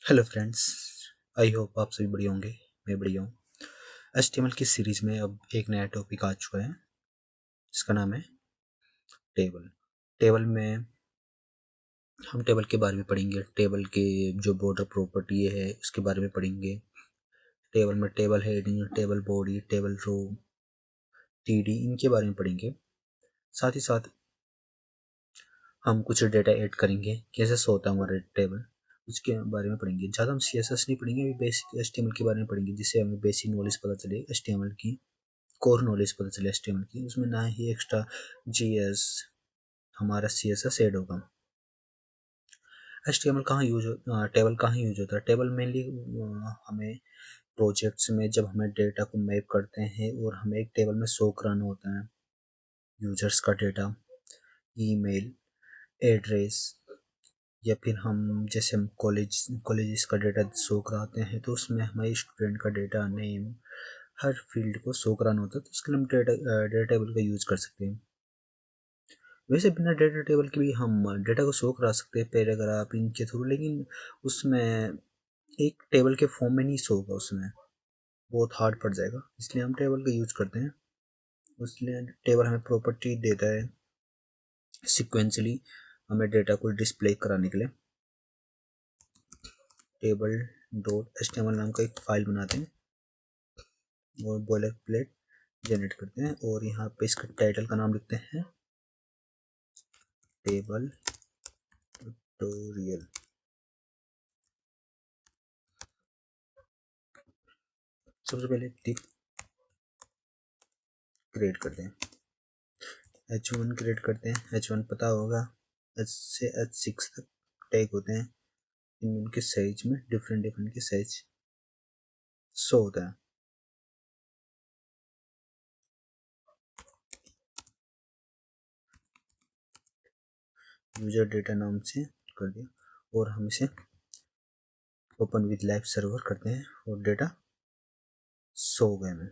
Hello friends. I hope आप सभी बढ़िया होंगे। मैं बढ़िया हूँ। एचटीएमएल की सीरीज में अब एक नया टॉपिक आ चुका है जिसका नाम है टेबल। टेबल में हम टेबल के बारे में पढ़ेंगे। टेबल के जो बॉर्डर प्रॉपर्टी है उसके बारे में पढ़ेंगे। टेबल में table heading, table body, table row, TD, इनके बारे में पढ़ेंगे। साथ ही साथ हम कुछ डेटा ऐड करेंगे, कैसे सोता है हमारा टेबल, उसके बारे में पढ़ेंगे। ज़्यादा हम सीएसएस नहीं पढ़ेंगे, अभी बेसिक एचटीएमएल के बारे में पढ़ेंगे, जिससे हमें बेसिक नॉलेज पता चले एचटीएमएल की, कोर नॉलेज पता चले एचटीएमएल की। उसमें ना ही एक्स्ट्रा जीएस हमारा सीएसएस ऐड होगा। एचटीएमएल कहाँ यूज टेबल कहाँ यूज होता है? टेबल मेनली हमें प्रोजेक्ट्स में जब हमें डेटा को मैप करते हैं और हमें एक टेबल में शो कराना होता है यूजर्स का डेटा, ईमेल एड्रेस, या फिर हम जैसे हम कॉलेज का डेटा शो कराते हैं तो उसमें हमारे स्टूडेंट का डेटा नेम हर फील्ड को शो कराना होता है, तो उसके लिए हम डेटा टेबल का यूज कर सकते हैं। वैसे बिना डेटा टेबल के भी हम डेटा को शो करा सकते हैं पैराग्राफ इनके थ्रू, लेकिन उसमें एक टेबल के फॉर्म में नहीं शो होगा, उसमें बहुत हार्ड पड़ जाएगा, इसलिए हम टेबल का यूज करते हैं। इसलिए टेबल हमें प्रॉपर्टी देता है सिक्वेंसली हमें डेटा को डिस्प्ले कराने के लिए। टेबल डॉट एचटीएमएल नाम का एक फाइल बनाते हैं और बॉयलर प्लेट जनरेट करते हैं और यहाँ पे इसका टाइटल का नाम लिखते हैं टेबल ट्यूटोरियल। सबसे पहले टिप क्रिएट करते हैं, H1 क्रिएट करते हैं। H1 पता होगा, H से H6 तक टैग होते हैं, इनमें उनके साइज में डिफरेंट डिफरेंट के साइज शो होता है। यूजर डेटा नाम से कर दिया और हम इसे ओपन विद लाइव सर्वर करते हैं और डेटा शो गए में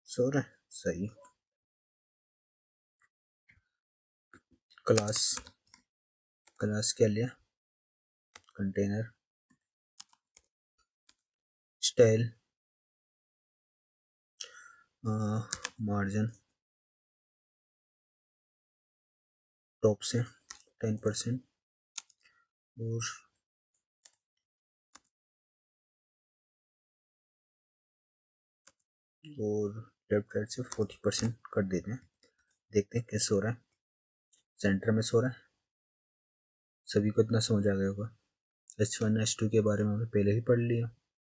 शो रहा है सही। क्लास क्लास क्या लिया? कंटेनर, स्टाइल, मार्जिन टॉप से 10% और लेफ्ट राइट से 40% कर देते हैं। देखते हैं कैसे हो रहा है। सेंटर में सो रहा है। सभी को इतना समझ आ गया होगा। H1 H2 के बारे में हमने पहले ही पढ़ लिया,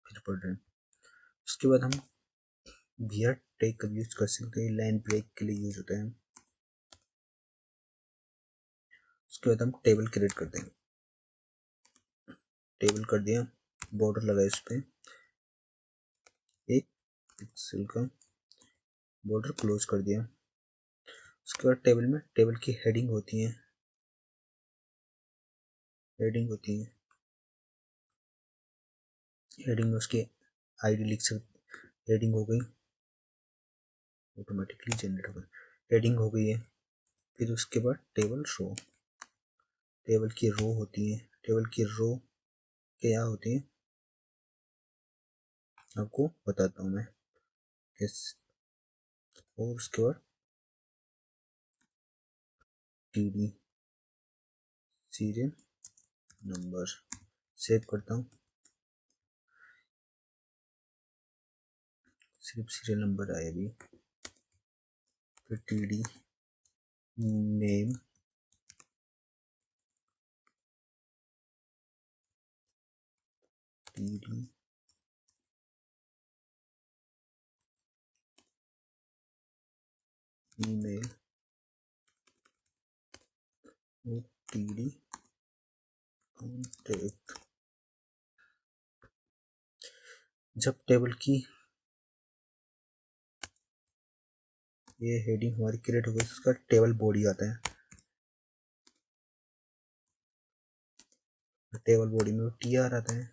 फिर पढ़ रहे हैं। उसके बाद हम बियर टैग का यूज कर सकते हैं, लाइन ब्रेक के लिए यूज होता है। उसके बाद हम टेबल क्रिएट करते हैं। टेबल कर दिया, बॉर्डर लगाया उस पर, एक पिक्सल का बॉर्डर क्लोज कर दिया। उसके बाद टेबल में टेबल की हेडिंग होती है, हेडिंग में उसकी आईडी लिख सकते। हेडिंग हो गई, ऑटोमेटिकली जनरेट हो गई, हेडिंग हो गई है। फिर उसके बाद टेबल रो, टेबल की रो होती है। टेबल की रो क्या होती है आपको बताता हूँ मैं किस। और उसके बाद टीडी सीरियल नंबर सेव करता हूँ, सिर्फ सीरियल नंबर आए अभी। फिर टीडी नेम, टीडी ईमेल और टीडी कॉन्टैक्ट। जब टेबल की ये हेडिंग हमारी क्रिएट हो गई, उसका टेबल बॉडी आता है। टेबल बॉडी में टीआर आता है,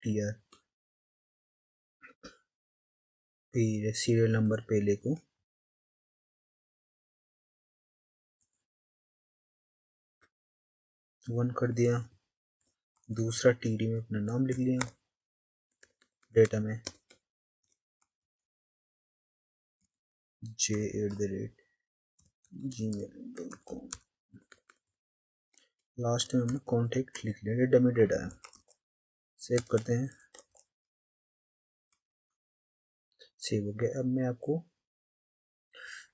टीआर। फिर सीरियल नंबर पहले को 1 कर दिया, दूसरा टीडी में अपना नाम लिख लिया डेटा में, j@gmail.com। लास्ट में हमने कॉन्टेक्ट लिख लिया, ये डमी डेटा है। सेव करते हैं, सेव हो गया। अब मैं आपको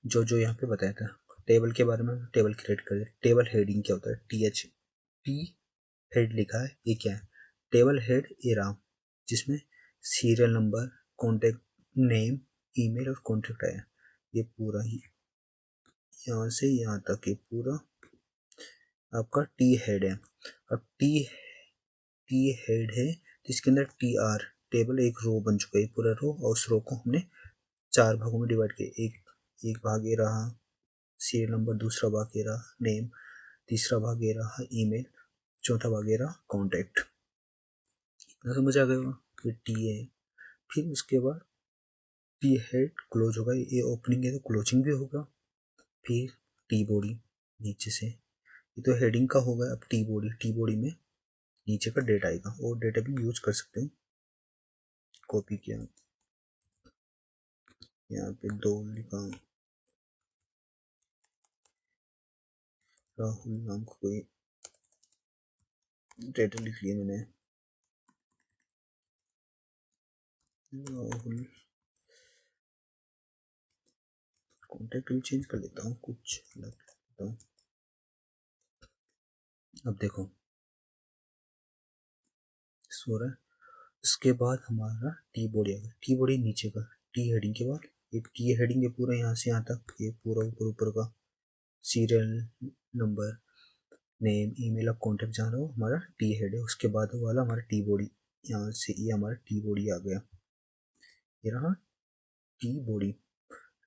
जो जो यहाँ पे बताया था टेबल के बारे में, टेबल क्रिएट कर दिया। टेबल हेडिंग क्या होता है, टी हेड लिखा है, ये क्या है, टेबल हेड एरा, जिसमें serial number, contact name, email और कॉन्टेक्ट आया। ये पूरा ही यहाँ से यहाँ तक ये पूरा आपका टी हेड है। अब टी हेड है जिसके अंदर टी आर, टेबल एक रो बन चुका है पूरा रो, और उस रो को हमने 4 भागों में डिवाइड किया। एक भाग ये रहा सीरियल नंबर, दूसरा भाग ये रहा नेम, तीसरा भाग ये रहा ईमेल, चौथा भाग ये रहा कॉन्टैक्ट। इतना समझ आ गया कि टी है। फिर उसके बाद टी हेड क्लोज होगा, ये ओपनिंग है तो क्लोजिंग भी होगा। फिर टी बॉडी नीचे से, ये तो हेडिंग का होगा। अब टी बॉडी में नीचे का डेटा आएगा, और डेटा भी यूज कर सकते हैं। कॉपी किया, यहाँ पे 2 लिखा, राहुल नाम का कोई डेटा लिख लिया मैंने, राहुल। कॉन्टेक्ट भी चेंज कर लेता हूँ, कुछ अलग लेता हूँ। अब देखो सो रहा है। इसके बाद हमारा टी बॉडी आ गया, टी बॉडी नीचे का, टी हेडिंग के बाद ये टी हेडिंग है पूरा यहाँ से यहाँ तक, ये पूरा ऊपर ऊपर का सीरियल नंबर, नेम, ईमेल और कॉन्टेक्ट जहाँ रहो हमारा टी हेड है। उसके बाद वाला हमारा टी बॉडी, यहाँ से ये हमारा टी बॉडी आ गया, ये रहा टी बॉडी।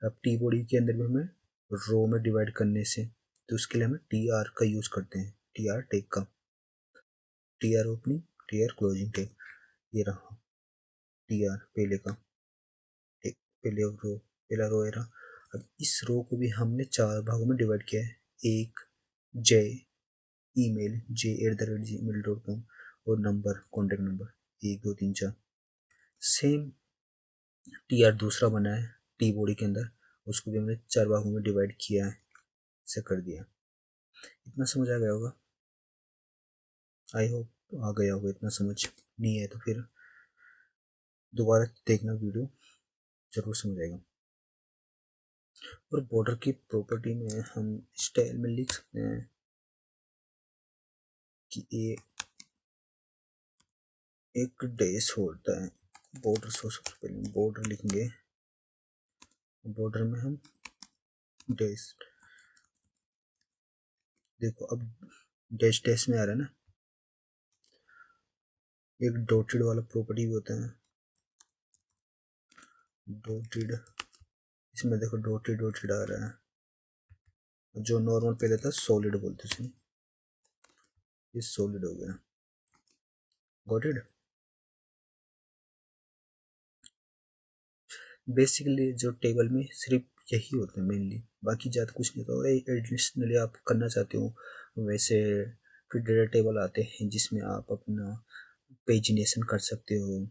अब टी बॉडी के अंदर भी हमें रो में डिवाइड करने से, तो उसके लिए हमें टी आर का यूज़ करते हैं, टी आर टैग का, T R opening, T R closing tag. ये रहा टी आर पहले का टैग, पहले रो, पहला रो ये रहा। अब इस रो को भी हमने 4 भागों में डिवाइड किया है। एक जे ईमेल, j@gmail.com, और number, contact number 1 2 3 4। Same T R दूसरा बना है टी बॉडी के अंदर, उसको भी हमने 4 भागों में डिवाइड किया है, ऐसे कर दिया। इतना समझ आ गया होगा, आई होप आ गया होगा। इतना समझ नहीं है तो फिर दोबारा देखना वीडियो, जरूर समझ आएगा। और बॉर्डर की प्रॉपर्टी में हम स्टाइल में लिख सकते हैं कि ये एक डैश होता है बॉर्डर। सबसे पहले बॉर्डर लिखेंगे, बॉर्डर में हम डैश, देखो अब डैश डैश में आ रहा है ना, एक डॉटेड वाला प्रॉपर्टी भी होता है, डॉटेड। इसमें देखो डॉटेड डॉटेड आ रहा है, जो नॉर्मल पहले था सॉलिड बोलते थे, ये सॉलिड हो गया, गॉट इट। बेसिकली जो टेबल में सिर्फ यही होता है मेनली, बाकी ज़्यादा कुछ नहीं होता। और एडिशनली आप करना चाहते हो वैसे फिर डेटा टेबल आते हैं जिसमें आप अपना पेजिनेशन कर सकते हो,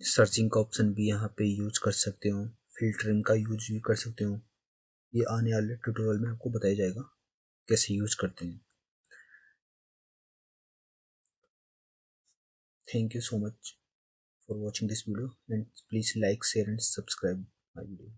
सर्चिंग का ऑप्शन भी यहाँ पे यूज कर सकते हो, फिल्टरिंग का यूज भी कर सकते हो। ये आने वाले ट्यूटोरियल में आपको बताया जाएगा कैसे यूज करते हैं। Thank you so much for watching this video, and please like, share and subscribe my video.